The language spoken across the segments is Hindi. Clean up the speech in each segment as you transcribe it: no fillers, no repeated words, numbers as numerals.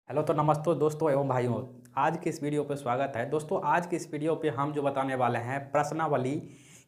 हेलो तो नमस्ते दोस्तों एवं भाइयों। आज के इस वीडियो पे स्वागत है। दोस्तों आज के इस वीडियो पे हम जो बताने वाले हैं प्रश्नावली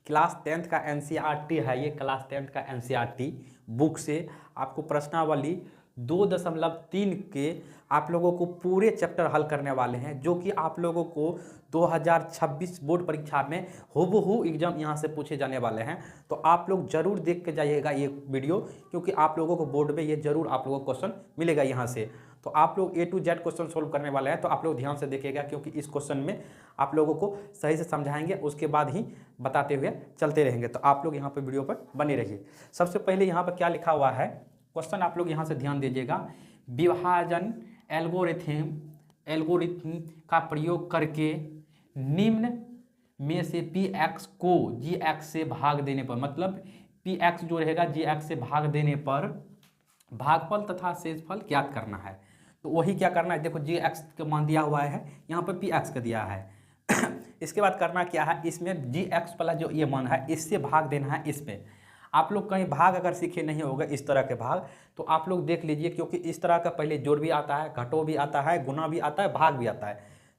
क्लास 10th का एनसीईआरटी है। ये क्लास 10th का एनसीईआरटी बुक से आपको प्रश्नावली 2.3 के आप लोगों को पूरे चैप्टर हल करने वाले हैं, जो कि आप लोगों को 2026 बोर्ड परीक्षा में हूबहू एग्जाम यहाँ से पूछे जाने वाले हैं। तो आप लोग जरूर देख के जाइएगा ये वीडियो, क्योंकि आप लोगों को बोर्ड में ये जरूर आप लोगों को क्वेश्चन मिलेगा यहाँ से। तो आप लोग A to Z question solve करने वाले हैं, तो आप लोग ध्यान से देखिएगा, क्योंकि इस क्वेश्चन में आप लोगों को सही से समझाएंगे, उसके बाद ही बताते हुए चलते रहेंगे। तो आप लोग यहाँ पर वीडियो पर बने रहिए। सबसे पहले यहाँ पर क्या लिखा हुआ है क्वेश्चन, आप लोग यहाँ से ध्यान दीजिएगा। विभाजन एल्गोरिथम का प्रयोग करके निम्न में से Px को Gx से भाग देने पर, मतलब Px जो रहेगा Gx से भाग देने पर भागफल तथा शेषफल ज्ञात करना है। तो वही क्या करना है, देखो Gx का मान दिया हुआ है, यहाँ पर Px का दिया है। इसके बाद करना क्या है, इसमें Gx वाला जो ये मान है इससे भाग देना है इसमें। आप लोग कहीं भाग अगर सीखे नहीं होगा इस तरह के भाग, तो आप लोग देख लीजिए, क्योंकि इस तरह का पहले जोड़ भी आता है, घटो भी आता है, गुना भी आता है, भाग भी आता है।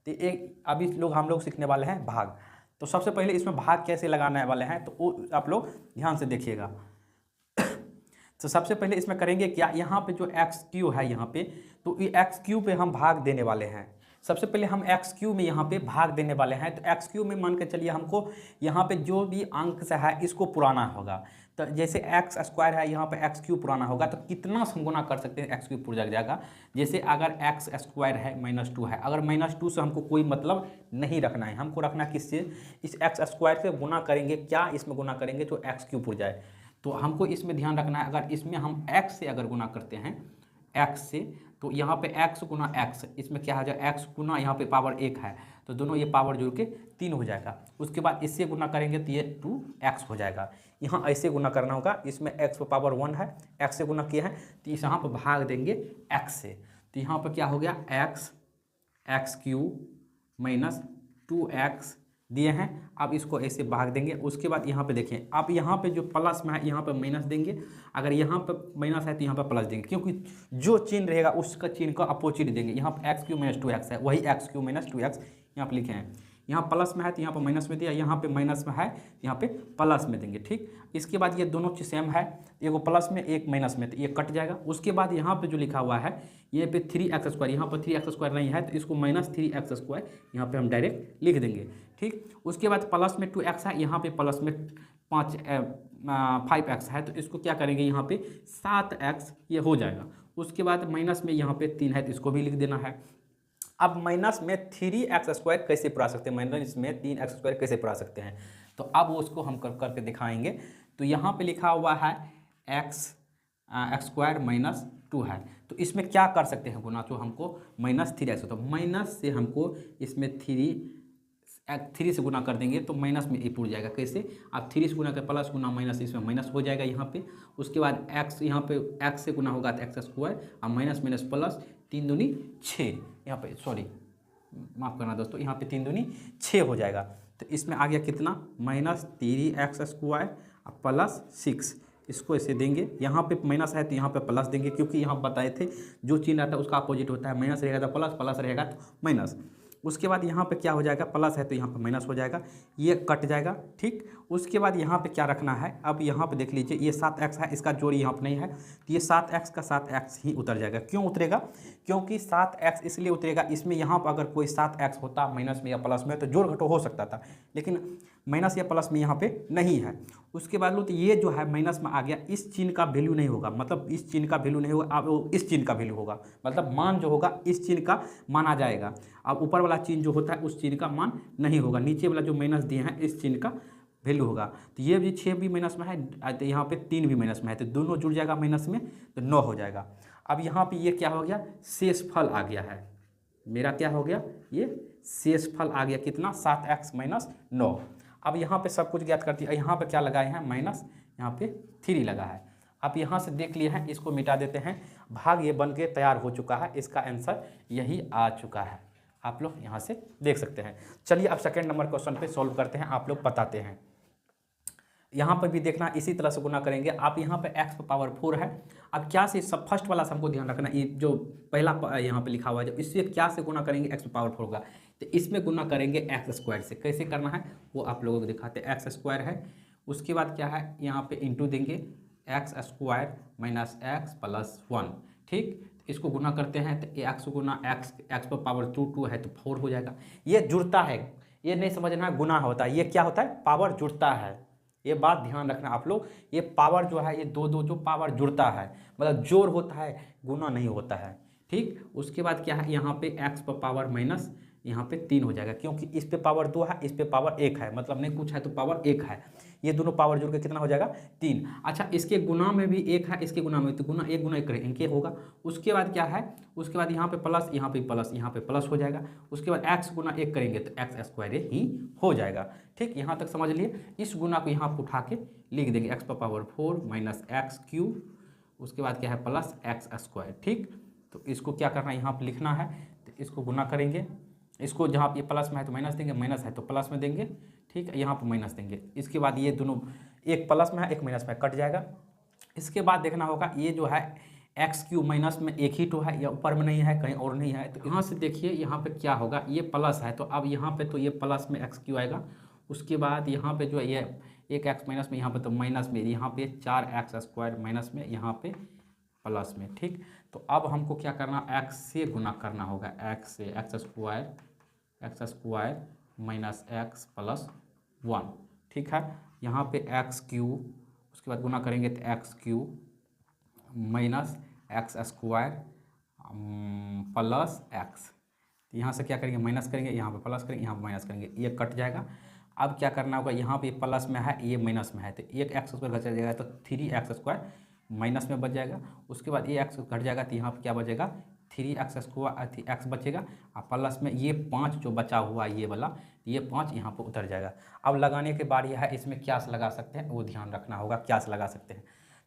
तो एक अभी हम लोग सीखने वाले हैं भाग। तो सबसे पहले इसमें भाग कैसे लगाने वाले हैं, तो वो आप लोग ध्यान से देखिएगा। तो सबसे पहले इसमें करेंगे क्या, यहाँ पे जो एक्स क्यू है यहाँ पे, तो ये एक्स क्यू पे हम भाग देने वाले हैं। सबसे पहले हम एक्स क्यू में यहाँ पे भाग देने वाले हैं। तो एक्स क्यू में मान के चलिए हमको यहाँ पे जो भी अंक से है इसको पुराना होगा। तो जैसे एक्स स्क्वायर है, यहाँ पे एक्स क्यू पुराना होगा, तो कितना हम गुना कर सकते हैं, एक्स क्यू पुर जाएगा। जैसे अगर एक्स स्क्वायर है -2 है, अगर -2 से हमको कोई मतलब नहीं रखना है, हमको रखना किससे, इस एक्स स्क्वायर से गुना करेंगे। क्या इसमें गुना करेंगे तो एक्स क्यू पुर जाए। तो हमको इसमें ध्यान रखना है, अगर इसमें हम x से अगर गुना करते हैं x से, तो यहाँ पे x गुना x, इसमें क्या हो जाए x गुना यहाँ पे पावर 1 है, तो दोनों ये पावर जोड़ के 3 हो जाएगा। उसके बाद इससे गुना करेंगे तो ये 2x हो जाएगा। यहाँ ऐसे गुना करना होगा, इसमें x पर पावर 1 है, x से गुना किया है, तो इस यहाँ पर भाग देंगे x से। तो यहाँ पर क्या हो गया, एक्स क्यू माइनस 2x दिए हैं। अब इसको ऐसे भाग देंगे। उसके बाद यहाँ पे देखें, अब यहाँ पे जो प्लस में है यहाँ पे माइनस देंगे, अगर यहाँ पे माइनस है तो यहाँ पे प्लस देंगे, क्योंकि जो चिन्ह रहेगा उसका चिन्ह का अपोजिट देंगे। यहाँ पे एक्स क्यू माइनस 2x है, वही एक्स क्यू माइनस 2x यहाँ पे लिखे हैं। यहाँ प्लस में है तो यहाँ पर माइनस में दिया, यहाँ पे माइनस में है तो यहाँ पे प्लस में देंगे। ठीक, इसके बाद ये दोनों चीज़ सेम है, एक प्लस में एक माइनस में, तो ये कट जाएगा। उसके बाद यहाँ पे जो लिखा हुआ है ये पे 3x², यहाँ पर 3x² नहीं है, तो इसको -3x² यहाँ पे हम डायरेक्ट लिख देंगे। ठीक, उसके बाद प्लस में 2x है, यहाँ पे प्लस में 5x है, तो इसको क्या करेंगे, यहाँ पे 7x ये हो जाएगा। उसके बाद माइनस में यहाँ पे 3 है, तो इसको भी लिख देना है। अब माइनस में 3x² कैसे पुरा सकते हैं, माइनस में 3x² कैसे पुरा सकते हैं, तो अब उसको हम करके दिखाएंगे। तो यहाँ पे लिखा हुआ है x² -2 है, तो इसमें क्या कर सकते हैं गुना, तो हमको -3x, तो माइनस से हमको इसमें 3 से गुना कर देंगे तो माइनस में ये पुर जाएगा। कैसे, आप 3 से गुना कर प्लस गुना माइनस, इसमें माइनस हो जाएगा यहाँ पे। उसके बाद x, यहाँ पे x से गुना होगा तो x² और माइनस माइनस प्लस, 3 दूनी 6, यहाँ पे सॉरी माफ़ करना दोस्तों, यहाँ पे 3 दूनी 6 हो जाएगा। तो इसमें आ गया कितना, -3x² और प्लस 6, इसको ऐसे देंगे। यहाँ पे माइनस है तो यहाँ पे प्लस देंगे, क्योंकि यहाँ बताए थे जो चिन्ह आता है उसका अपोजिट होता है, माइनस रहेगा तो प्लस, प्लस रहेगा तो माइनस। उसके बाद यहाँ पे क्या हो जाएगा, प्लस है तो यहाँ पे माइनस हो जाएगा, ये कट जाएगा। ठीक, उसके बाद यहाँ पे क्या रखना है, अब यहाँ पे देख लीजिए ये 7x है, इसका जोड़ यहाँ पे नहीं है, तो ये 7x का 7x ही उतर जाएगा। क्यों उतरेगा, क्योंकि 7x इसलिए उतरेगा, इसमें यहाँ पर अगर कोई 7x होता माइनस में या प्लस में तो जोड़ घटो हो सकता था, लेकिन माइनस या प्लस में यहाँ पे नहीं है। उसके बाद लो, तो ये जो है माइनस में आ गया, इस चिन्ह का वैल्यू नहीं होगा, मतलब इस चिन्ह का वैल्यू नहीं होगा, अब इस चिन्ह का वैल्यू होगा, मतलब मान जो होगा इस चिन्ह का मान आ जाएगा। अब ऊपर वाला चिन्ह जो होता है उस चिन्ह का मान नहीं होगा, नीचे वाला जो माइनस दिए हैं इस चिन्ह का वैल्यू होगा। तो ये भी 6 भी माइनस में है, तो यहाँ पे 3 भी माइनस में है, तो दोनों जुड़ जाएगा माइनस में, तो 9 हो जाएगा। अब यहाँ पे ये क्या हो गया, शेषफल आ गया है मेरा, क्या हो गया, ये शेषफल आ गया कितना, 7x - 9। अब यहाँ पे सब कुछ ज्ञात करती है, यहाँ पे क्या लगाए हैं माइनस, यहाँ पे 3 लगा है। अब यहाँ से देख लिए हैं, इसको मिटा देते हैं, भाग ये बन के तैयार हो चुका है, इसका आंसर यही आ चुका है, आप लोग यहाँ से देख सकते हैं। चलिए अब सेकेंड नंबर क्वेश्चन पे सॉल्व करते हैं, आप लोग बताते हैं। यहाँ पर भी देखना इसी तरह से गुना करेंगे। आप यहाँ पे x पर पावर 4 है। अब क्या से सब फर्स्ट वाला से हमको ध्यान रखना, ये जो पहला यहाँ पे लिखा हुआ है, इससे क्या से गुना करेंगे, x पर पावर 4 होगा, तो इसमें गुना करेंगे एक्स स्क्वायर से। कैसे करना है वो आप लोगों को दिखाते हैं। एक्स स्क्वायर है, उसके बाद क्या है यहाँ पे इंटू देंगे x square minus x plus 1। ठीक, इसको गुना करते हैं तो एक्स गुना एक्स, एक्स पर पावर 2 है तो 4 हो जाएगा। ये जुड़ता है, ये नहीं समझना है गुना होता है, ये क्या होता है, पावर जुड़ता है। ये बात ध्यान रखना आप लोग, ये पावर जो है ये दो दो जो पावर जुड़ता है, मतलब जोड़ होता है, गुना नहीं होता है। ठीक, उसके बाद क्या है यहाँ पे एक्स पर पावर माइनस यहाँ पे 3 हो जाएगा, क्योंकि इस पे पावर 2 है, इस पे पावर 1 है, मतलब नहीं कुछ है तो पावर 1 है। ये दोनों पावर जुड़ के कितना हो जाएगा 3। अच्छा, इसके गुना में भी 1 है, इसके गुना में तो गुना 1 गुना 1 करें इनके होगा। उसके बाद क्या है, उसके बाद यहाँ पे प्लस, यहाँ पे प्लस, यहाँ पे प्लस हो जाएगा। उसके बाद एक्स गुना 1 करेंगे तो एक्स स्क्वायर ही हो जाएगा। ठीक, यहाँ तक समझ लिए। इस गुना को यहाँ पर उठा के लिख देंगे एक्स पर पावर 4 माइनस एक्स क्यूब, उसके बाद क्या है प्लस एक्स स्क्वायर। ठीक, तो इसको क्या करना है यहाँ पर लिखना है, तो इसको गुना करेंगे, इसको जहाँ पे प्लस में है तो माइनस देंगे, माइनस है तो प्लस में देंगे। ठीक है, यहाँ पर माइनस देंगे। इसके बाद ये दोनों, एक प्लस में है एक माइनस में, कट जाएगा। इसके बाद देखना होगा ये जो है एक्स क्यू माइनस में एक ही तो है, या ऊपर में नहीं है कहीं और नहीं है, तो यहाँ से देखिए यहाँ पे क्या होगा, ये प्लस है तो अब यहाँ पे तो ये प्लस में एक्स क्यू आएगा। उसके बाद यहाँ पे जो है ये एक एक्स माइनस में, यहाँ पे तो माइनस में, यहाँ पे 4x स्क्वायर माइनस में, यहाँ पे प्लस में। ठीक, तो अब हमको क्या करना, x से गुना करना होगा, x से x square minus x plus 1। ठीक है, यहाँ पे एक्स क्यूब, उसके बाद गुना करेंगे तो x cube minus x square plus x. यहाँ से क्या करेंगे, माइनस करेंगे, यहाँ पे प्लस करेंगे, यहाँ पे माइनस करेंगे, ये कट जाएगा। अब क्या करना होगा, यहाँ पे प्लस में है ये माइनस में है, तो एक एक्स स्क्वायर घट जाएगा तो 3x स्क्वायर माइनस में बच जाएगा। उसके बाद ये एक्स घट जाएगा तो यहाँ पे क्या बचेगा, 3x स्क्वायर एक्स बचेगा, और प्लस में ये 5 जो बचा हुआ ये वाला, ये 5 यहाँ पर उतर जाएगा। अब लगाने के बारी है, इसमें क्या से लगा सकते हैं वो ध्यान रखना होगा, क्या से लगा सकते हैं।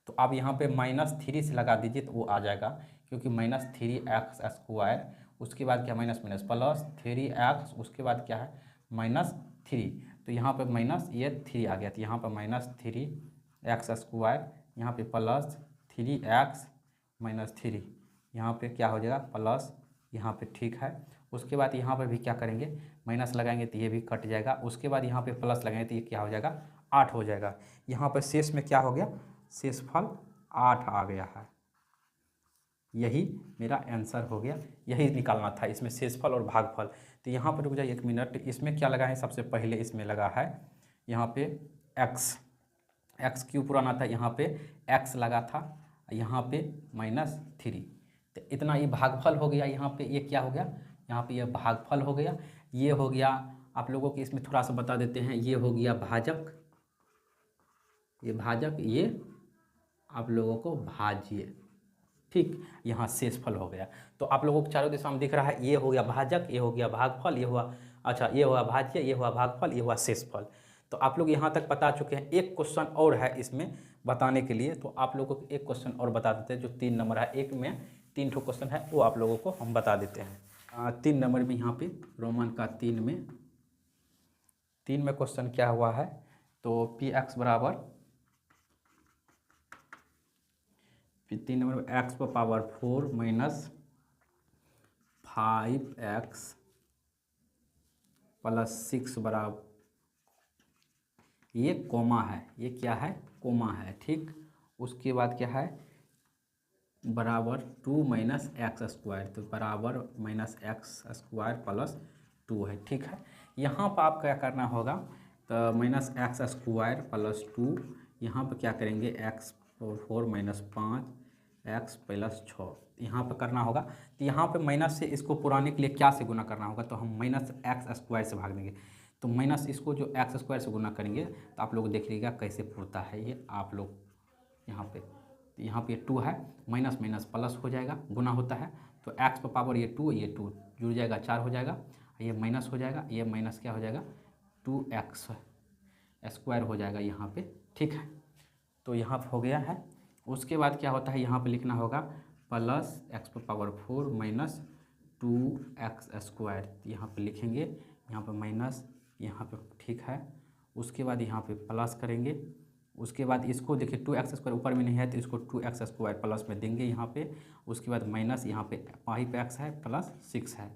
तो अब यहाँ पे -3 से लगा दीजिए तो वो आ जाएगा, क्योंकि -3x स्क्वायर, उसके बाद क्या माइनस माइनस प्लस 3x, उसके बाद क्या है -3, तो यहाँ पे माइनस ये 3 आ गया, तो यहाँ पर -3x स्क्वायर, यहाँ पे प्लस 3x -3, यहाँ पे क्या हो जाएगा प्लस, यहाँ पे। ठीक है, उसके बाद यहाँ पे भी क्या करेंगे, माइनस लगाएंगे तो ये भी कट जाएगा। उसके बाद यहाँ पे प्लस लगाएंगे तो ये क्या हो जाएगा 8 हो जाएगा। यहाँ पे शेष में क्या हो गया, शेषफल 8 आ गया है। यही मेरा आंसर हो गया, यही निकालना था इसमें शेषफल और भागफल। तो यहाँ पर रुक जाइए 1 मिनट, इसमें क्या लगा है, सबसे पहले इसमें लगा है यहाँ पे एक्स क्यू पुराना था, यहाँ पे एक्स लगा था, यहाँ पे -3, तो इतना ये भागफल हो गया। यहाँ पे ये क्या हो गया, यहाँ पे ये भागफल हो गया। ये हो गया आप लोगों को, इसमें थोड़ा सा बता देते हैं, ये हो गया भाजक, ये भाजक, ये आप लोगों को भाज्य। ठीक, यहाँ शेषफल हो गया। तो आप लोगों को चारों दिशा में दिख रहा है, ये हो गया भाजक, ये हो गया भागफल, ये हुआ, अच्छा ये हुआ भाज्य, ये हुआ भागफल, ये हुआ शेषफल। तो आप लोग यहाँ तक बता चुके हैं। एक क्वेश्चन और है इसमें बताने के लिए, तो आप लोगों को एक क्वेश्चन और बता देते हैं, जो 3 नंबर है, एक में 3 ठो क्वेश्चन है, वो आप लोगों को हम बता देते हैं। 3 नंबर में यहाँ पे रोमन का 3 में क्वेश्चन क्या हुआ है, तो px बराबर 3 नंबर में x पर पावर 4 माइनस 5x प्लस 6 बराबर, ये कोमा है, ये क्या है, कोमा है। ठीक, उसके बाद क्या है, बराबर 2 माइनस एक्स स्क्वायर, तो बराबर -x स्क्वायर प्लस 2 है। ठीक है, यहाँ पर आप क्या करना होगा, तो -x स्क्वायर प्लस 2, यहाँ पर क्या करेंगे x4 माइनस 5x प्लस 6, यहाँ पर करना होगा। तो यहाँ पे माइनस से इसको पुराने के लिए क्या से गुना करना होगा, तो हम -x स्क्वायर से भाग देंगे, तो माइनस इसको जो x स्क्वायर से गुना करेंगे तो आप लोग देख लीजिएगा कैसे पुरता है ये आप लोग यहाँ पे। तो यहाँ पे 2 है, माइनस माइनस प्लस हो जाएगा, गुना होता है, तो x पर पावर ये 2 जुड़ जाएगा, 4 हो जाएगा, ये माइनस हो जाएगा, ये माइनस क्या हो जाएगा 2x स्क्वायर हो जाएगा यहाँ पे। ठीक है, तो यहाँ हो गया है। उसके बाद क्या होता है, यहाँ पे लिखना होगा प्लस x पर पावर 4 माइनस 2x स्क्वायर, यहाँ पे लिखेंगे, यहाँ पे माइनस, यहाँ पे। ठीक है, उसके बाद यहाँ पे प्लस करेंगे, उसके बाद इसको देखिए 2x² ऊपर में नहीं है तो इसको 2x² प्लस में देंगे यहाँ पे। उसके बाद माइनस यहाँ पे 5x है प्लस 6 है।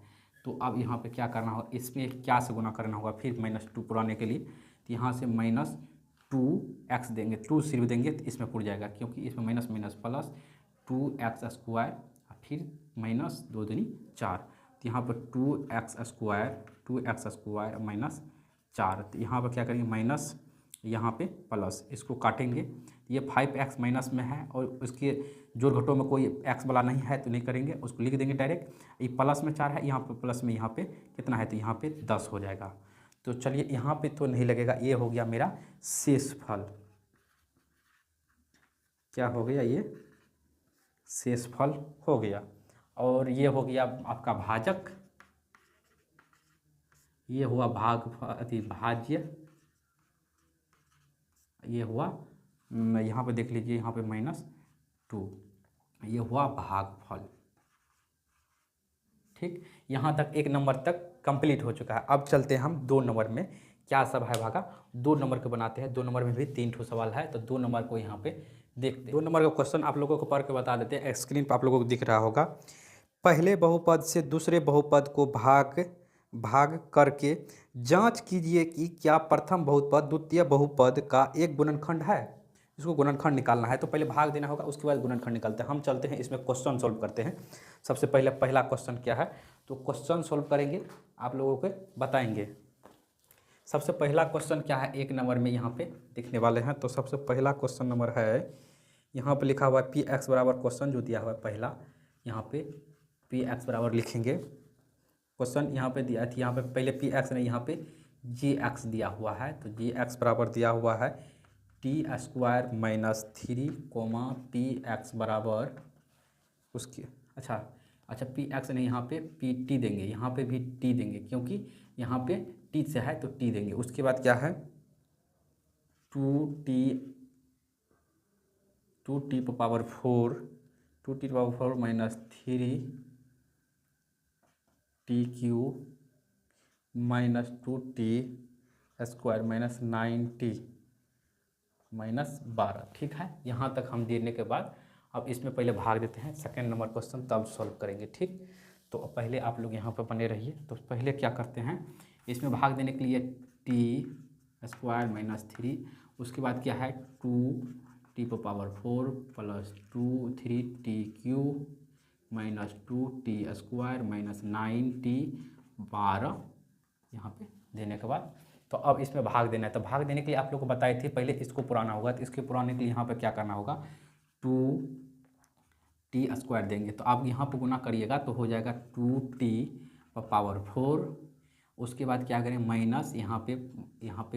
तो अब यहाँ पे क्या करना होगा, इसमें क्या से गुना करना होगा फिर -2 पुराने के लिए, तो यहाँ से -2x देंगे, 2 सिर्फ देंगे तो इसमें पुर जाएगा, क्योंकि इसमें माइनस माइनस प्लस 2x² फिर -2 दूनी 4, तो यहाँ पर 2x² माइनस 4, तो यहाँ पर क्या करेंगे माइनस, यहाँ पे प्लस, इसको काटेंगे, ये 5x माइनस में है और उसके जोड़ घटों में कोई x वाला नहीं है तो नहीं करेंगे, उसको लिख देंगे डायरेक्ट। ये प्लस में 4 है, यहाँ पे प्लस में यहाँ पे कितना है तो यहाँ पे 10 हो जाएगा। तो चलिए यहाँ पे तो नहीं लगेगा, ये हो गया मेरा शेषफल। क्या हो गया, ये शेषफल हो गया। और ये हो गया आपका भाजक, ये हुआ भाज्य, ये हुआ यहाँ पे देख लीजिए, यहाँ पे -2, ये हुआ भागफल। ठीक, यहाँ तक 1 नंबर तक कंप्लीट हो चुका है। अब चलते हैं हम 2 नंबर में, क्या सब है भागा, 2 नंबर के बनाते हैं। 2 नंबर में भी 3 ठो सवाल है, तो 2 नंबर को यहाँ पे देखते हैं। 2 नंबर का क्वेश्चन आप लोगों को पढ़ के बता देते हैं, स्क्रीन पर आप लोगों को दिख रहा होगा। पहले बहुपद से दूसरे बहुपद को भाग करके जांच कीजिए कि क्या प्रथम बहुपद द्वितीय बहुपद का एक गुणनखंड है। इसको गुणनखंड निकालना है, तो पहले भाग देना होगा, उसके बाद गुणनखंड निकालते हैं। हम चलते हैं इसमें क्वेश्चन सॉल्व करते हैं। सबसे पहले पहला क्वेश्चन क्या है, तो क्वेश्चन सॉल्व करेंगे, आप लोगों को बताएंगे। सबसे पहला क्वेश्चन क्या है 1 नंबर में यहाँ पे देखने वाले हैं। तो सबसे पहला क्वेश्चन नंबर है, यहाँ पे लिखा हुआ है px बराबर, क्वेश्चन जो दिया हुआ है पहला, यहाँ पे px बराबर लिखेंगे। क्वेश्चन यहाँ पे दिया थी, यहाँ पे पहले px नहीं, यहाँ पे gx दिया हुआ है। तो gx बराबर दिया हुआ है t² -3, px बराबर उसकी अच्छा px नहीं, यहाँ पे pt देंगे, यहाँ पे भी t देंगे, क्योंकि यहाँ पे t से है तो t देंगे। उसके बाद क्या है 2t power 4 -3 t³ -2t² -9t -12। ठीक है, यहाँ तक हम देने के बाद अब इसमें पहले भाग देते हैं, सेकेंड नंबर क्वेश्चन तब सॉल्व करेंगे। ठीक, तो पहले आप लोग यहाँ पर बने रहिए। तो पहले क्या करते हैं, इसमें भाग देने के लिए t² -3, उसके बाद क्या है 2t power 4 +2 3t³ -2t² -9t 12 यहाँ पे देने के बाद तो अब इसमें भाग देना है। तो भाग देने के लिए आप लोग को बताए थे पहले इसको पुराना होगा, तो इसके पुराने के लिए यहाँ पे क्या करना होगा 2t² देंगे। तो आप यहाँ पे गुना करिएगा तो हो जाएगा 2t पावर 4। उसके बाद क्या करें माइनस, यहाँ पे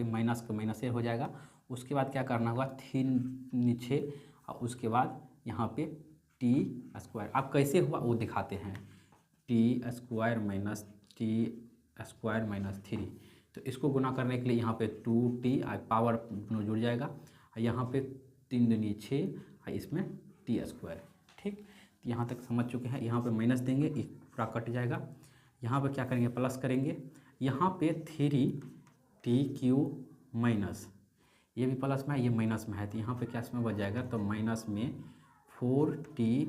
माइनस का माइनस हो जाएगा। उसके बाद क्या करना होगा 3 नीचे, और उसके बाद यहाँ पे t²। अब कैसे हुआ वो दिखाते हैं, t² -3। तो इसको गुना करने के लिए यहाँ पे 2t पावर दोनों जुड़ जाएगा, और यहाँ पे 3 दूनी 6 और इसमें t²। ठीक, तो यहाँ तक समझ चुके हैं। यहाँ पे माइनस देंगे, एक पूरा कट जाएगा। यहाँ पे क्या करेंगे प्लस करेंगे, यहाँ पे 3t³ माइनस, ये भी प्लस में है, ये माइनस में है, तो यहाँ पे क्या इसमें बच जाएगा, तो माइनस में 4t²,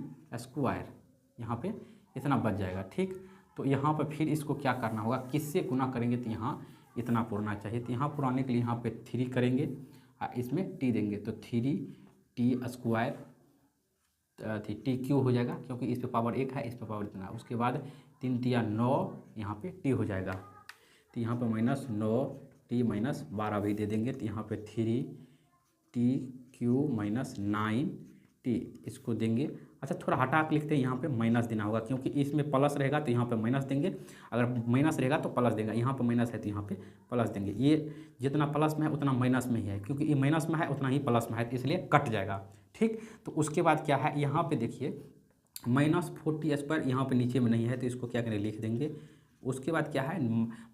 यहाँ पे इतना बच जाएगा। ठीक, तो यहाँ पर फिर इसको क्या करना होगा, किससे गुना करेंगे, तो यहाँ इतना पुराना चाहिए, तो यहाँ पुराने के लिए यहाँ पे 3 करेंगे और इसमें t देंगे, तो 3t² t³ हो जाएगा, क्योंकि इस पे पावर 1 है, इस पे पावर इतना। उसके बाद 3 तिया 9, यहाँ पे t हो जाएगा, तो यहाँ पे -9t -12 भी दे देंगे, तो यहाँ पे 3t³ -9t इसको देंगे। अच्छा, थोड़ा हटा के लिखते हैं, यहाँ पे माइनस देना होगा, क्योंकि इसमें प्लस रहेगा तो यहाँ पे माइनस देंगे, अगर माइनस रहेगा तो प्लस देंगे। यहाँ पे माइनस है तो यहाँ पे प्लस देंगे। ये जितना प्लस में है उतना माइनस में ही है, क्योंकि ये माइनस में है उतना ही प्लस में है, तो इसलिए कट जाएगा। ठीक, तो उसके बाद क्या है, यहाँ पे देखिए -4t², यहाँ पे नीचे में नहीं है, तो इसको क्या करें लिख देंगे। उसके बाद क्या है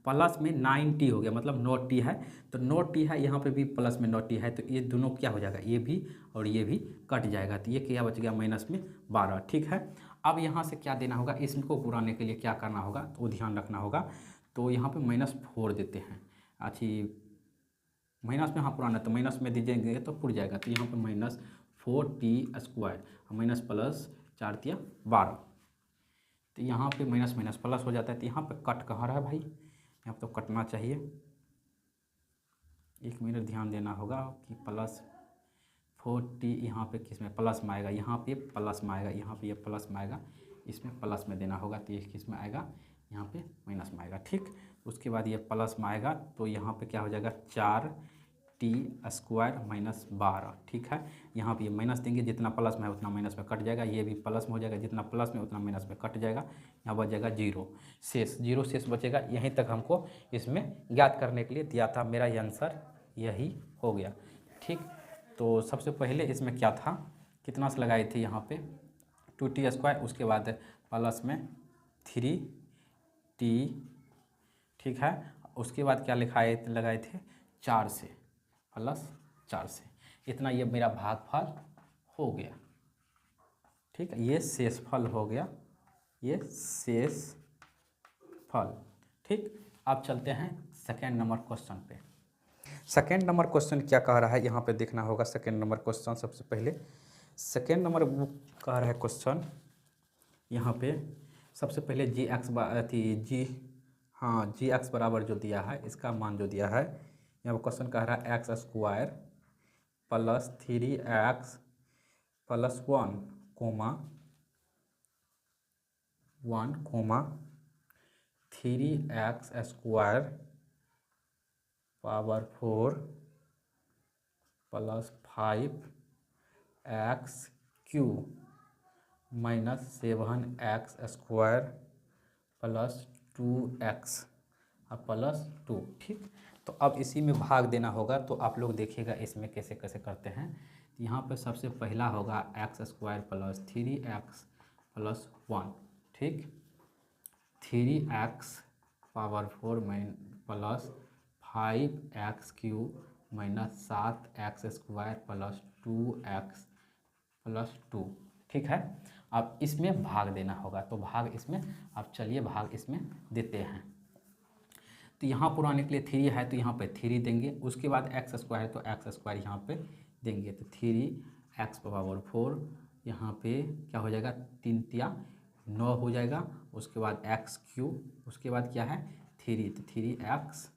प्लस में 9t हो गया, मतलब 9t है, तो 9t है, यहाँ पे भी प्लस में 9t है, तो ये दोनों क्या हो जाएगा, ये भी और ये भी कट जाएगा, तो ये क्या बच गया -12। ठीक है, अब यहाँ से क्या देना होगा, इसको पुराने के लिए क्या करना होगा, तो ध्यान रखना होगा। तो यहाँ पे -4 देते हैं, अच्छी माइनस में हाँ पुराना, तो माइनस में दीजिएंगे तो पुर जाएगा। तो यहाँ पे माइनस 4t² और माइनस प्लस 4 तिया 12। तो यहाँ पे माइनस माइनस प्लस हो जाता है। तो यहाँ पे कट कहाँ रहा है भाई, यहाँ पे तो कटना चाहिए। 1 मिनट ध्यान देना होगा कि प्लस 4t यहाँ पे किस में प्लस में आएगा, यहाँ पे प्लस में आएगा, यहाँ पे ये प्लस में आएगा, इसमें प्लस में देना होगा। तो ये किस में आएगा, यहाँ पे माइनस में आएगा। ठीक, उसके बाद ये प्लस में आएगा तो यहाँ पे क्या हो जाएगा 4t² माइनस 12। ठीक है, यहाँ पे ये माइनस देंगे, जितना प्लस में है उतना माइनस में कट जाएगा। ये भी प्लस में हो जाएगा, जितना प्लस में उतना माइनस में कट जाएगा। यहाँ बच जाएगा 0 शेष, 0 शेष बचेगा। यहीं तक हमको इसमें ज्ञात करने के लिए दिया था, मेरा आंसर यही हो गया। ठीक, तो सबसे पहले इसमें क्या था, कितना से लगाए थे यहाँ पे 2t², उसके बाद प्लस में 3t। ठीक है, उसके बाद क्या लगाए थे 4 से प्लस 4 से, इतना ये मेरा भागफल हो गया। ठीक है, ये शेषफल हो गया, ये शेषफल। ठीक, अब चलते हैं सेकेंड नंबर क्वेश्चन पे। सेकेंड नंबर क्वेश्चन क्या कह रहा है, यहाँ पे देखना होगा। सेकेंड नंबर क्वेश्चन सबसे पहले, सेकेंड नंबर वो कह रहा है क्वेश्चन, यहाँ पे सबसे पहले जी एक्स बराबर जो दिया है, इसका मान जो दिया है, यहाँ पर क्वेश्चन कह रहा है x² plus 3x plus 1 comma 3x² power 4 plus 5x³ minus 7x² plus 2x और प्लस 2। ठीक, तो अब इसी में भाग देना होगा। तो आप लोग देखिएगा इसमें कैसे कैसे करते हैं। तो यहाँ पे सबसे पहला होगा x² प्लस 3x प्लस 1। ठीक, 3x power 4 plus 5x³ minus 7x² plus 2x plus 2। ठीक है, अब इसमें भाग देना होगा। तो भाग इसमें, अब चलिए भाग इसमें देते हैं। तो यहाँ पुराने के लिए 3 है तो यहाँ पे 3 देंगे, उसके बाद x² है तो x² यहाँ पे देंगे। तो 3x पावर 4 यहाँ पे क्या हो जाएगा, 3 तिया 9 हो जाएगा। उसके बाद x³, उसके बाद क्या है 3, तो 3x²।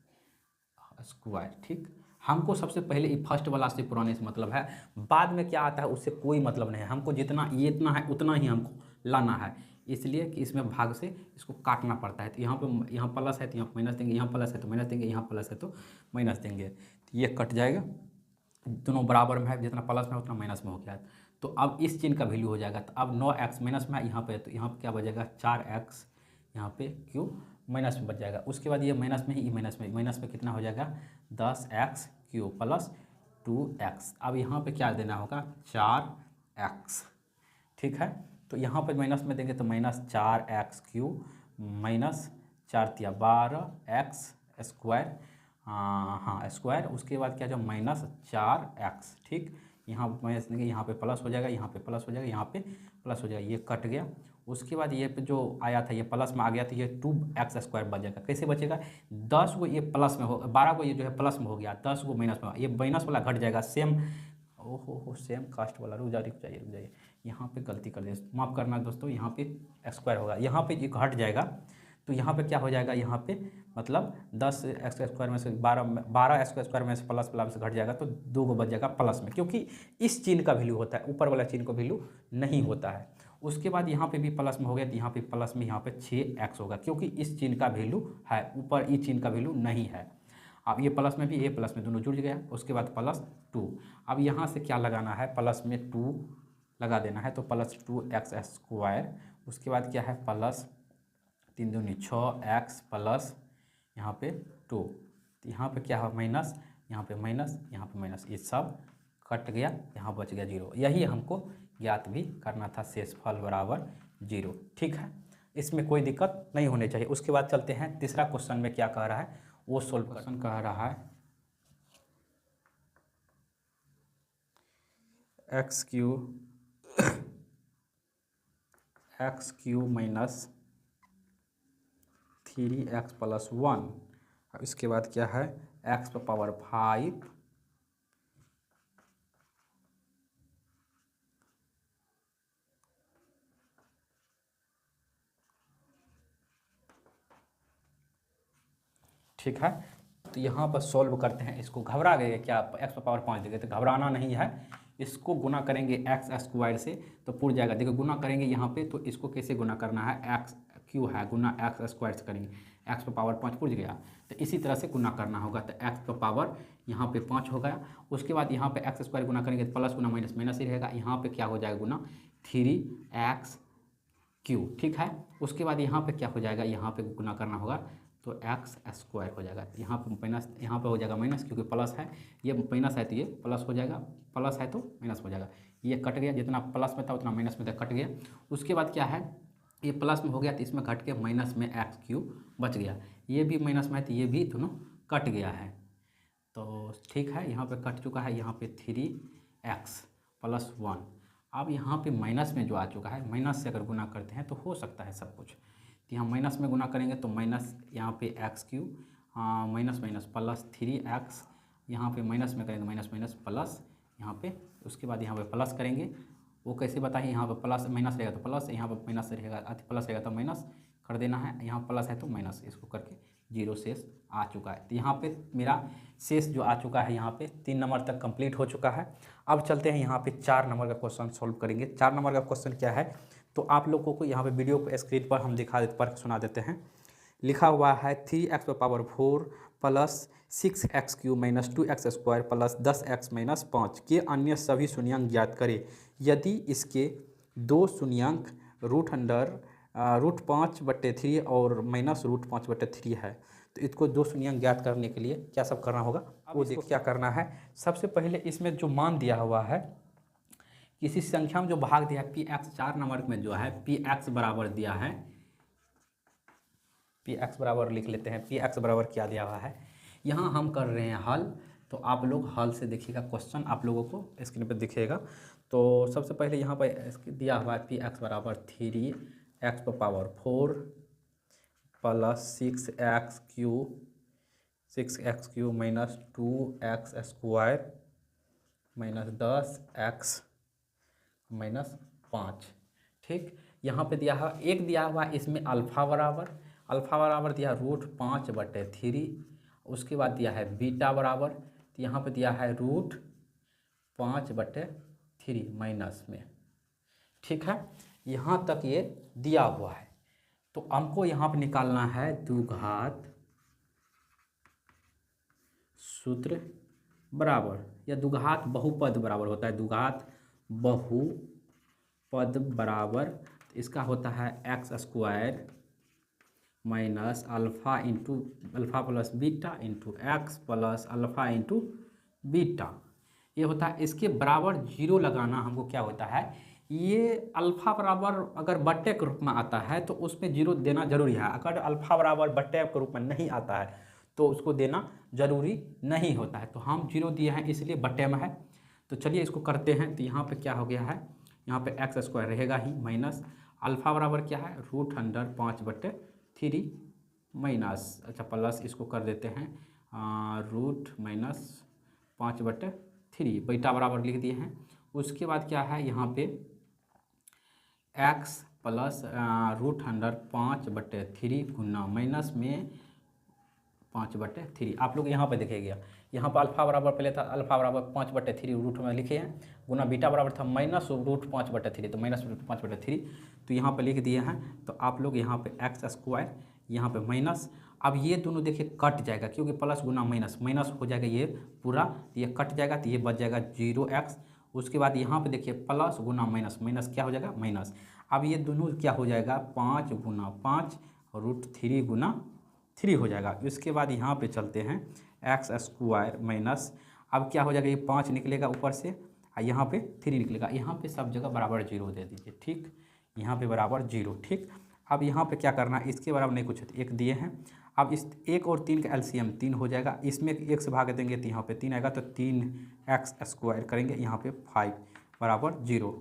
ठीक, हमको सबसे पहले ये फर्स्ट वाला से पुराने से मतलब है, बाद में क्या आता है उससे कोई मतलब नहीं है। हमको जितना ये इतना है उतना ही हमको लाना है, इसलिए कि इसमें भाग से इसको काटना पड़ता है। तो यहाँ प्लस है तो यहाँ माइनस देंगे, यहाँ प्लस है तो माइनस देंगे, यहाँ प्लस है तो माइनस देंगे। तो ये कट जाएगा, दोनों बराबर में है, जितना प्लस में है उतना माइनस में हो गया। तो अब इस चिन्ह का वैल्यू हो जाएगा। तो अब 9x माइनस में यहाँ पे, तो यहाँ पे क्या बचेगा 4x यहाँ पे क्यू माइनस में बच जाएगा। उसके बाद ये माइनस में ही, माइनस में कितना हो जाएगा 10x³ प्लस 2x। अब यहाँ पे क्या देना होगा 4x। ठीक है, तो यहाँ पे माइनस में देंगे तो माइनस 4x³ माइनस 4 तिया 12x², हाँ स्क्वायर। उसके बाद क्या जो माइनस 4x। ठीक, यहाँ माइनस देंगे, यहाँ पे प्लस हो जाएगा, यहाँ पे प्लस हो जाएगा, यहाँ पे प्लस हो जाएगा, ये कट गया। उसके बाद ये पे जो आया था ये प्लस में आ गया, तो ये 2x² बच जाएगा। कैसे बचेगा, 10 को ये प्लस में हो, 12 को ये जो है प्लस में हो गया, 10 को माइनस में, ये माइनस वाला घट जाएगा। सेम सेम कास्ट वाला, रुक जाइए, यहाँ पे गलती कर दिया, माफ़ करना दोस्तों, यहाँ पे x² होगा, यहाँ पे ये घट जाएगा। तो यहाँ पे क्या हो जाएगा, यहाँ पे मतलब 10x² में से 12x² में से प्लस से घट जाएगा, तो 2 को बच जाएगा प्लस में, क्योंकि इस चिन्ह का वैल्यू होता है, ऊपर वाला चिन्ह का वैल्यू नहीं होता है। उसके बाद यहाँ पे भी प्लस में हो गया, तो यहाँ पे प्लस में यहाँ पे 6x होगा, क्योंकि इस चिन्ह का वैल्यू है, ऊपर इस चिन्ह का वैल्यू नहीं है। अब ये प्लस में भी, ये प्लस में दोनों जुड़ गया। उसके बाद प्लस 2, अब यहाँ से क्या लगाना है, प्लस में 2 लगा देना है, तो प्लस 2x²। उसके बाद क्या है प्लस 3 दूनी 6x प्लस यहाँ पे 2, तो यहाँ पे क्या है माइनस, यहाँ पे माइनस, यहाँ पे माइनस, ये सब कट गया, यहाँ बच गया 0। यही हमको ज्ञात भी करना था, शेषफल बराबर 0। ठीक है, इसमें कोई दिक्कत नहीं होनी चाहिए। उसके बाद चलते हैं तीसरा क्वेश्चन में क्या कह रहा है वो सोल्व। क्वेश्चन कह रहा है x³ माइनस 3x प्लस 1। इसके बाद क्या है x पर पावर 5 ठीक है। तो यहाँ पर सॉल्व करते हैं इसको। घबरा गए क्या, एक्स पर पावर 5 देंगे, तो घबराना नहीं है। इसको गुना करेंगे एक्स स्क्वायर से तो पूर जाएगा। देखो गुना करेंगे यहाँ पे, तो इसको कैसे गुना करना है, एक्स क्यू है गुना एक्स स्क्वायर से करेंगे, एक्स पर पावर 5 पुर गया। तो इसी तरह से गुना करना होगा। तो एक्स पर पावर यहाँ पे 5 हो गया। उसके बाद यहाँ पे एक्स स्क्वायर गुना करेंगे तो प्लस गुना माइनस माइनस ही रहेगा। यहाँ पे क्या हो जाएगा गुना 3x क्यू, ठीक है। उसके बाद यहाँ पे क्या हो जाएगा, यहाँ पे गुना करना होगा तो एक्स स्क्वायर हो जाएगा। यहाँ पे माइनस, यहाँ पे हो जाएगा माइनस क्योंकि प्लस है, ये माइनस है तो ये प्लस हो जाएगा, प्लस है तो माइनस हो जाएगा। ये कट गया, जितना प्लस में था उतना माइनस में था, कट गया। उसके बाद क्या है, ये प्लस में हो गया तो इसमें घट के माइनस में एक्स क्यूब बच गया। ये भी माइनस में है तो ये भी दोनों कट गया है। तो ठीक है, यहाँ पे कट चुका है। यहाँ पे 3x + 1। अब यहाँ पे माइनस में जो आ चुका है, माइनस से अगर गुना करते हैं तो हो सकता है सब कुछ। तो यहाँ माइनस में गुना करेंगे तो माइनस यहाँ पे x³ minus minus plus 3x, यहाँ पे माइनस में करेंगे माइनस माइनस प्लस यहाँ पे। उसके बाद यहाँ पे प्लस करेंगे, वो कैसे बताइए, यहाँ पे प्लस माइनस रहेगा तो प्लस, यहाँ पे माइनस रहेगा, प्लस रहेगा तो माइनस कर देना है। यहाँ प्लस है तो माइनस, इसको करके 0 शेष आ चुका है। तो यहाँ पे मेरा शेष जो आ चुका है, यहाँ पे 3 नंबर तक कंप्लीट हो चुका है। अब चलते हैं यहाँ पे 4 नंबर का क्वेश्चन सॉल्व करेंगे। 4 नंबर का क्वेश्चन क्या है, तो आप लोगों को यहाँ पे वीडियो को स्क्रीन पर हम दिखा देते, पर सुना देते हैं। लिखा हुआ है 3x पर power 4 plus 6x³ - 2x square plus 10x - 5 के अन्य सभी शून्यांक ज्ञात करें। यदि इसके दो शून्यांक √5/3 और -√5/3 है तो इसको दो शून्यांक ज्ञात करने के लिए क्या सब करना होगा, वो देखो क्या करना है। सबसे पहले इसमें जो मान दिया हुआ है, किसी संख्या में जो भाग दिया है px, 4 नंबर में जो है px बराबर दिया है, px बराबर लिख लेते हैं। px बराबर क्या दिया हुआ है, यहाँ हम कर रहे हैं हल, तो आप लोग हल से देखिएगा, क्वेश्चन आप लोगों को स्क्रीन पर दिखेगा। तो सबसे पहले यहाँ पर दिया हुआ है px बराबर 3x पर power 4 plus 6x³ minus 2x square minus 10x minus 5, ठीक। यहाँ पे दिया है, एक दिया हुआ इसमें अल्फ़ा बराबर दिया √5/3। उसके बाद दिया है बीटा बराबर, तो यहाँ पे दिया है √5/3 माइनस में, ठीक है। यहाँ तक ये दिया हुआ है। तो हमको यहाँ पे निकालना है द्विघात सूत्र बराबर, या द्विघात बहुपद बराबर होता है, द्विघात बहुपद बराबर। इसका होता है x² minus alpha into alpha plus beta into x plus alpha into beta, ये होता है। इसके बराबर 0 लगाना हमको क्या होता है, ये अल्फ़ा बराबर अगर बट्टे के रूप में आता है तो उसमें 0 देना जरूरी है। अगर अल्फ़ा बराबर बट्टे के रूप में नहीं आता है तो उसको देना जरूरी नहीं होता है। तो हम 0 दिए हैं इसलिए बट्टे में है। तो चलिए इसको करते हैं। तो यहाँ पे क्या हो गया है, यहाँ पे x² रहेगा ही माइनस अल्फ़ा बराबर क्या है √5/3 माइनस, अच्छा प्लस इसको कर देते हैं √-5/3, बीटा बराबर लिख दिए हैं। उसके बाद क्या है, यहाँ पे x प्लस √5/3 गुना माइनस में 5/3। आप लोग यहाँ पे देखिएगा, यहाँ पर अल्फ़ा बराबर पहले था अल्फ़ा बराबर 5/3 रूट में लिखे हैं, गुना बीटा बराबर था -√5/3, तो -√5/3 तो यहाँ पे लिख दिए हैं। तो आप लोग यहाँ पे x² यहाँ पे माइनस, अब ये दोनों देखिए कट जाएगा क्योंकि प्लस गुना माइनस माइनस हो जाएगा, ये पूरा ये कट जाएगा तो ये बच जाएगा 0x। उसके बाद यहाँ पे देखिए प्लस गुना माइनस माइनस क्या हो जाएगा माइनस। अब ये दोनों क्या हो जाएगा 5 गुना 5 √3 गुना 3 हो जाएगा। उसके बाद यहाँ पे चलते हैं x² माइनस, अब क्या हो जाएगा ये 5 निकलेगा ऊपर से और यहाँ पे 3 निकलेगा। यहाँ पे सब जगह बराबर 0 दे दीजिए, ठीक। यहाँ पे बराबर 0, ठीक। अब यहाँ पे क्या करना है, इसके बराबर नहीं कुछ, 1 दिए हैं। अब इस 1 और 3 का एलसीएम 3 हो जाएगा, इसमें 1 से भाग देंगे तो यहाँ पे 3 आएगा, तो 3x² करेंगे, यहाँ पे 5 बराबर 0,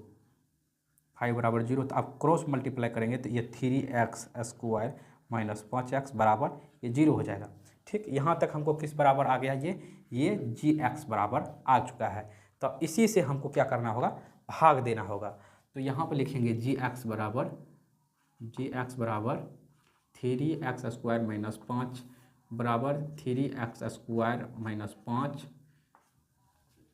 5 बराबर 0। तो आप क्रॉस मल्टीप्लाई करेंगे तो ये 3x² माइनस 5x बराबर ये 0 हो जाएगा, ठीक। यहाँ तक हमको किस बराबर आ गया, ये gx बराबर आ चुका है। तो इसी से हमको क्या करना होगा, भाग देना होगा। तो यहाँ पर लिखेंगे gx बराबर 3x² माइनस 5 बराबर 3x² माइनस 5।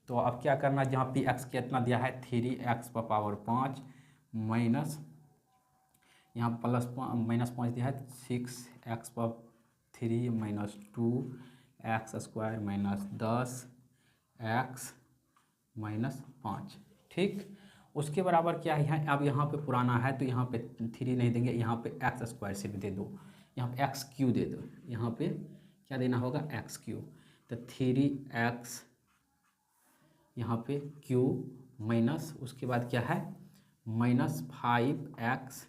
तो अब क्या करना, जहाँ पी एक्स कितना दिया है 3x⁵ माइनस यहाँ प्लस -5 दिया है 6x⁵ minus 2x² minus 10x minus 5। ठीक, उसके बराबर क्या है, अब यहाँ पे पुराना है तो यहाँ पे 3 नहीं देंगे, यहाँ पे x² से भी दे दो, यहाँ पे x³ दे दो, यहाँ पे क्या देना होगा x³। तो 3x यहाँ पे क्यू माइनस उसके बाद क्या है माइनस 5x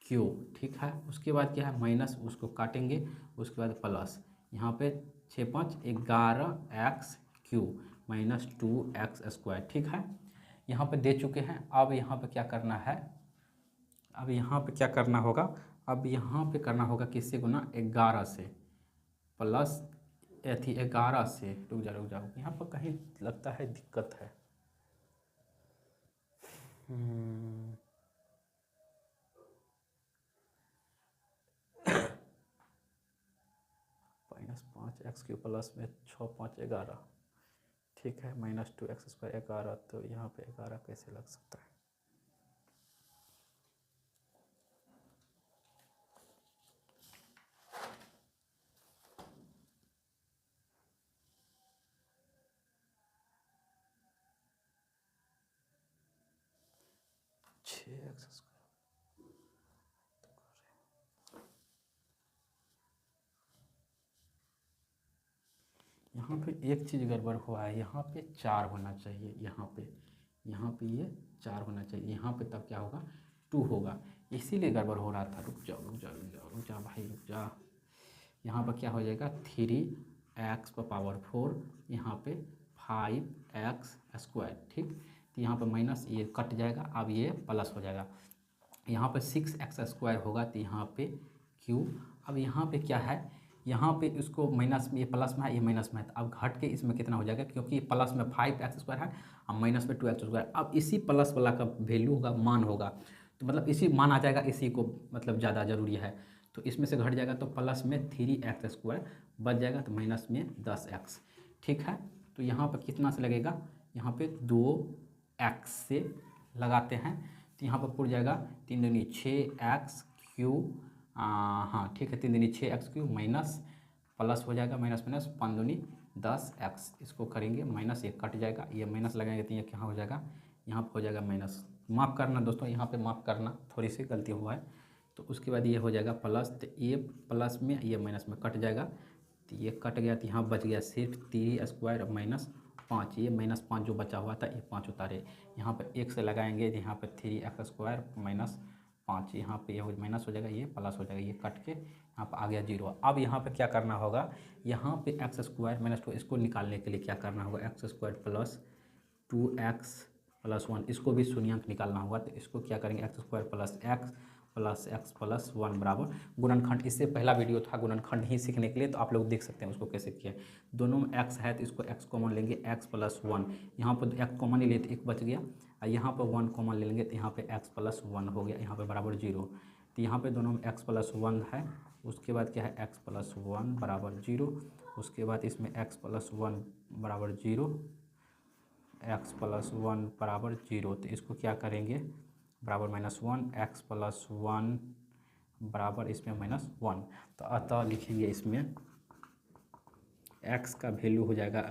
क्यू। ठीक है, उसके बाद क्या है माइनस, उसको काटेंगे, उसके बाद प्लस यहाँ पे 6×5 11x³ माइनस 2x²। ठीक है, यहाँ पे दे चुके हैं। अब यहाँ पे क्या करना है, अब यहाँ पे क्या करना होगा, अब यहाँ पे करना होगा किससे गुना 11 से प्लस 11 से, रुक जाओ यहाँ पर कहीं लगता है दिक्कत है। -5x³ प्लस में 6×5 11। ठीक है, माइनस 2x² 11, तो यहाँ पे 11 कैसे लग सकता है। यहाँ पे एक चीज़ गड़बड़ हुआ है, यहाँ पे 4 होना चाहिए, यहाँ पे ये 4 होना चाहिए, यहाँ पे तब क्या होगा 2 होगा, इसीलिए गड़बड़ हो रहा था। रुक जाओ भाई रुक जा। यहाँ पर क्या हो जाएगा 3x⁴, यहाँ पे 5x²। ठीक, तो यहाँ पे माइनस ये कट जाएगा, अब ये प्लस हो जाएगा, यहाँ पे 6x² होगा, तो यहाँ पे क्यू। अब यहाँ पे क्या है, यहाँ पे इसको माइनस में, ये प्लस में है ये माइनस में है, तो अब घट के इसमें कितना हो जाएगा, क्योंकि प्लस में 5x² है और माइनस में 2x²। अब इसी प्लस वाला का वैल्यू होगा, मान होगा, तो मतलब इसी मान आ जाएगा, इसी को मतलब ज़्यादा ज़रूरी है, तो इसमें से घट जाएगा, तो प्लस में 3x² बच जाएगा, तो माइनस में 10x। ठीक है, तो यहाँ पर कितना से लगेगा, यहाँ पे 2x से लगाते हैं, तो यहाँ पर पुर जाएगा 3 दूनी 6x³ हाँ ठीक है, 3 दूनी 6x³ माइनस प्लस हो जाएगा, माइनस 5 दूनी 10x। इसको करेंगे माइनस, ये कट जाएगा, ये माइनस लगाएंगे तो ये क्या हो जाएगा, यहाँ पर हो जाएगा माइनस। माफ़ करना दोस्तों, यहाँ पे माफ़ करना, थोड़ी सी गलती हुआ है। तो उसके बाद ये हो जाएगा प्लस, तो ये प्लस में ये माइनस में कट जाएगा, तो ये कट गया, तो यहाँ बच गया सिर्फ 3² माइनस 5। ये -5 जो बचा हुआ था ये 5 उतारे, यहाँ पर 1 से लगाएंगे, यहाँ पर 3x² माइनस 5, यहाँ पे ये माइनस हो जाएगा, ये प्लस हो जाएगा, ये कट के यहाँ पर आ गया 0। अब यहाँ पे क्या करना होगा, यहाँ पे x² माइनस 2 इसको निकालने के लिए क्या करना होगा, x² प्लस 2x प्लस 1, इसको भी शून्यांक निकालना होगा, तो इसको क्या करेंगे x² प्लस x प्लस 1 बराबर गुणनखंड। इससे पहला वीडियो था गुणनखंड ही सीखने के लिए, तो आप लोग देख सकते हैं उसको कैसे किया। दोनों में x है तो इसको x कॉमन लेंगे, x प्लस 1, यहाँ पर x कॉमन ही लेते 1 बच गया, और यहाँ पर 1 कॉमन ले लेंगे, तो यहाँ पे x प्लस 1 हो गया, यहाँ पे बराबर 0। तो यहाँ पे दोनों में x प्लस 1 है, उसके बाद क्या है x प्लस 1 बराबर 0, उसके बाद इसमें x प्लस 1 बराबर 0, x प्लस 1 बराबर 0। तो इसको क्या करेंगे बराबर -1, x प्लस 1 बराबर इसमें -1। तो अतः लिखेंगे इसमें x का वैल्यू हो जाएगा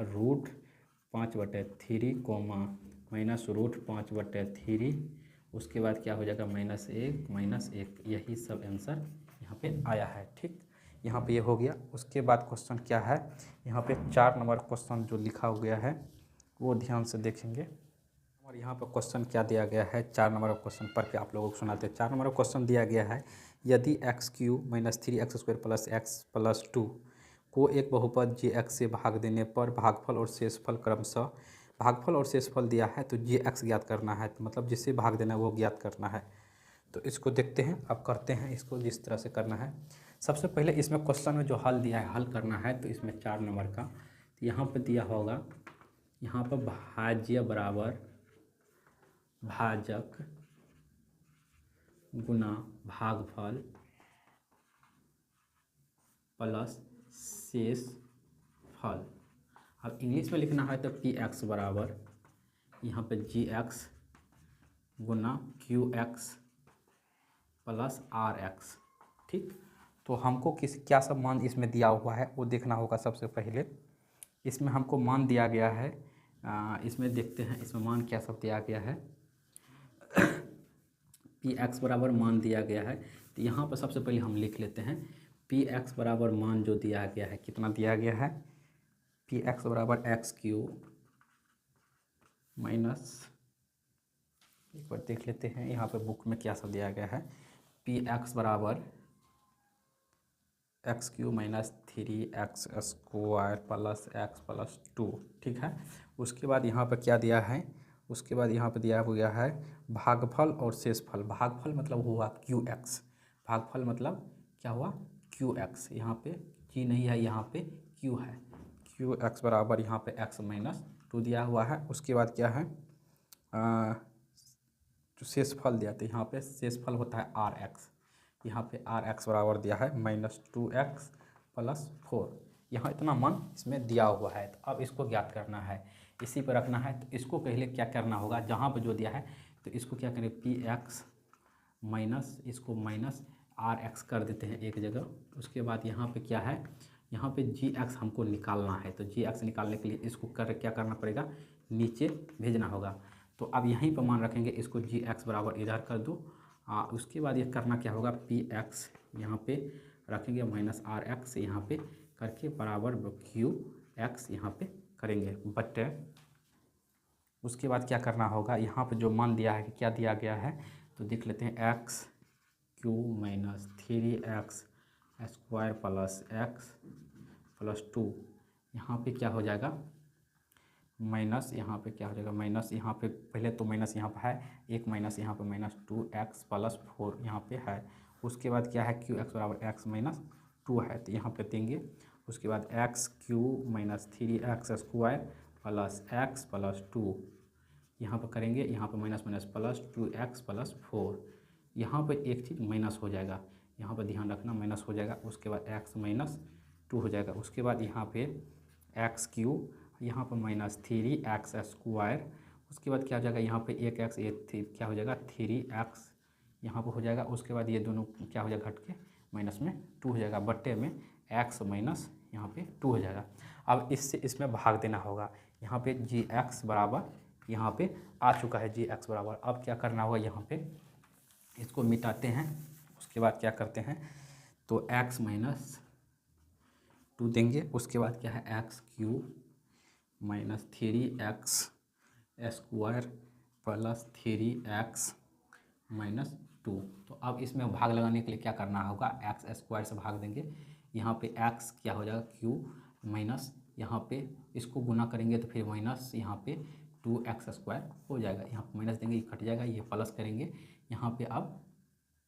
√5/3 कोमा -√5/3, उसके बाद क्या हो जाएगा -1, यही सब आंसर यहाँ पे आया है। ठीक, यहाँ पे ये हो गया। उसके बाद क्वेश्चन क्या है, यहाँ पे 4 नंबर क्वेश्चन जो लिखा हो गया है वो ध्यान से देखेंगे। और यहाँ पर क्वेश्चन क्या दिया गया है, 4 नंबर क्वेश्चन पढ़ के आप लोगों को सुनाते हैं। 4 नंबर क्वेश्चन दिया गया है, यदि x³ minus 3x² plus x plus 2 को एक बहुपद gx से भाग देने पर भागफल और शेषफल क्रमशः, भागफल और शेषफल दिया है तो gx ज्ञात करना है, तो मतलब जिससे भाग देना है वो ज्ञात करना है। तो इसको देखते हैं, अब करते हैं इसको जिस तरह से करना है। सबसे पहले इसमें क्वेश्चन में जो हल दिया है हल करना है, तो इसमें 4 नंबर का तो यहाँ पर दिया होगा, यहाँ पर भाज्य बराबर भाजक गुना भागफल प्लस शेष फल। अब इंग्लिश में लिखना है तो पी एक्स बराबर यहाँ पे जी एक्स गुना q x plus r x. ठीक, तो हमको क्या सब मान इसमें दिया हुआ है वो देखना होगा। सबसे पहले इसमें हमको मान दिया गया है, इसमें देखते हैं इसमें मान क्या सब दिया गया है। पी एक्स बराबर मान दिया गया है, तो यहाँ पर सबसे पहले हम लिख लेते हैं पी एक्स बराबर मान जो दिया गया है, कितना दिया गया है, पी एक्स बराबर एक्स क्यू माइनस, एक बार देख लेते हैं यहाँ पे बुक में क्या सब दिया गया है। पी एक्स बराबर x Q minus 3x square plus x plus 2। ठीक है, उसके बाद यहाँ पर क्या दिया है, उसके बाद यहाँ पर दिया हुआ है भागफल और शेषफल। भागफल मतलब हुआ क्यू एक्स, भागफल मतलब क्या हुआ क्यू एक्स, यहाँ पे जी नहीं है, यहाँ पे क्यू है, क्यू एक्स बराबर यहाँ पे एक्स माइनस 2 दिया हुआ है। उसके बाद क्या है, जो शेषफल दिया था यहाँ पे शेषफल होता है आर एक्स, यहाँ पे आर एक्स बराबर दिया है -2x प्लस 4। यहाँ इतना मान इसमें दिया हुआ है, तो अब इसको ज्ञात करना है, इसी पर रखना है। तो इसको पहले क्या करना होगा, जहाँ पर जो दिया है तो इसको क्या करें, पी एक्स माइनस इसको माइनस आर एक्स कर देते हैं एक जगह। उसके बाद यहाँ पे क्या है, यहाँ पे जी एक्स हमको निकालना है, तो जी एक्स निकालने के लिए इसको क्या करना पड़ेगा, नीचे भेजना होगा। तो अब यहीं पर मान रखेंगे, इसको जी एक्स बराबर इधर कर दो। उसके बाद ये करना क्या होगा, पी एक्स यहाँ पे रखेंगे माइनस आर एक्स यहाँ पे करके बराबर क्यू एक्स यहाँ पे करेंगे बट उसके बाद क्या करना होगा, यहाँ पे जो मान दिया है कि क्या दिया गया है, तो देख लेते हैं x Q minus 3x square plus x plus 2। यहाँ पे क्या हो जाएगा माइनस, यहाँ पे क्या हो जाएगा माइनस, यहाँ पे पहले तो माइनस यहाँ पे है एक माइनस, यहाँ पे -2x प्लस 4 यहाँ पे है। उसके बाद क्या है, क्यू एक्स बराबर एक्स माइनस 2 है, तो यहाँ पे देंगे। उसके बाद x Q minus 3x square plus x plus 2 यहाँ पर करेंगे, यहाँ पे minus minus plus 2x plus 4। यहाँ पे एक चीज़ माइनस हो जाएगा, यहाँ पर ध्यान रखना माइनस हो जाएगा। उसके बाद x माइनस 2 हो जाएगा। उसके बाद यहाँ पे एक्स क्यू यहाँ पर -3x स्क्वायर, उसके बाद क्या हो जाएगा, यहाँ पे एक एक्स क्या हो जाएगा 3x यहाँ पर हो जाएगा। उसके बाद ये दोनों क्या हो जाएगा घट के माइनस में 2 हो जाएगा, बट्टे में x माइनस यहाँ पे 2 हो जाएगा। अब इससे इसमें भाग देना होगा, यहाँ पे जी एक्स बराबर यहाँ पे आ चुका है जी एक्स बराबर। अब क्या करना होगा, यहाँ पे इसको मिटाते हैं। उसके बाद क्या करते हैं, तो x माइनस 2 देंगे। उसके बाद क्या है, x Q minus 3x square plus 3x minus 2। तो अब इसमें भाग लगाने के लिए क्या करना होगा, एक्स स्क्वायर से भाग देंगे। यहाँ पे x क्या हो जाएगा क्यू माइनस, यहाँ पे इसको गुना करेंगे तो फिर माइनस यहाँ पे 2x स्क्वायर हो जाएगा। यहाँ पे माइनस देंगे, ये कट जाएगा, ये प्लस करेंगे। यहाँ पे अब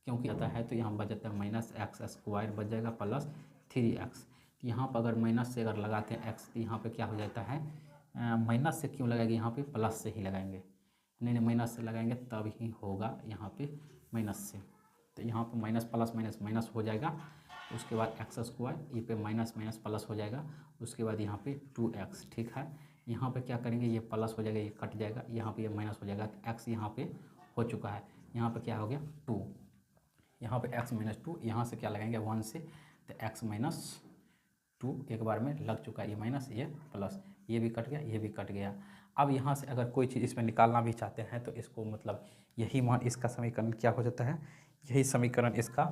क्योंकि आता है तो यहाँ बच जाता है -x स्क्वायर बच जाएगा प्लस 3x। यहाँ पर अगर माइनस से अगर लगाते हैं x, तो यहाँ पे क्या हो जाता है, माइनस से क्यों लगाएंगे, यहाँ पे प्लस से ही लगाएंगे, नहीं माइनस से लगाएंगे तब ही होगा यहाँ पे माइनस से। तो यहाँ पे माइनस प्लस माइनस माइनस हो जाएगा। उसके बाद एक्स स्क्वायर, ये पे माइनस माइनस प्लस हो जाएगा। उसके बाद यहाँ पे 2x। ठीक है, यहाँ पे क्या करेंगे, ये प्लस हो जाएगा, ये कट जाएगा, यहाँ पे ये माइनस हो जाएगा। तो x यहाँ पे हो चुका है, यहाँ पे क्या हो गया 2, यहाँ पे x माइनस 2, यहाँ से क्या लगाएंगे 1 से, तो x माइनस 2 एक बार में लग चुका है, ये माइनस ये प्लस, ये भी कट गया, ये भी कट गया। अब यहाँ से अगर कोई चीज़ इसमें निकालना भी चाहते हैं तो इसको मतलब यही मान इसका समीकरण क्या हो जाता है, यही समीकरण इसका,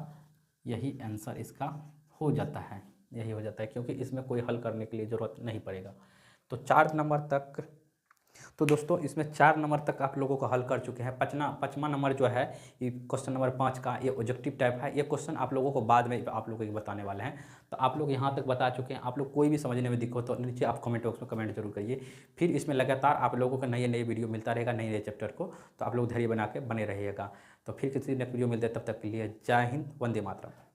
यही आंसर इसका हो जाता है, यही हो जाता है, क्योंकि इसमें कोई हल करने के लिए ज़रूरत नहीं पड़ेगा। तो 4 नंबर तक, तो दोस्तों इसमें 4 नंबर तक आप लोगों को हल कर चुके हैं। पाँचवा नंबर जो है, ये क्वेश्चन नंबर 5 का, ये ऑब्जेक्टिव टाइप है। ये क्वेश्चन आप लोगों को बाद में आप लोगों को बताने वाले हैं। तो आप लोग यहाँ तक बता चुके हैं। आप लोग कोई भी समझने में दिक्कत हो तो नीचे आप कमेंट बॉक्स में कमेंट जरूर करिए। फिर इसमें लगातार आप लोगों को नए नए वीडियो मिलता रहेगा, नए नए चैप्टर को, तो आप लोग धैर्य बना के बने रहिएगा। तो फिर किसी नेक्स्ट वीडियो मिलते हैं, तब तक के लिए जय हिंद, वंदे मातरम।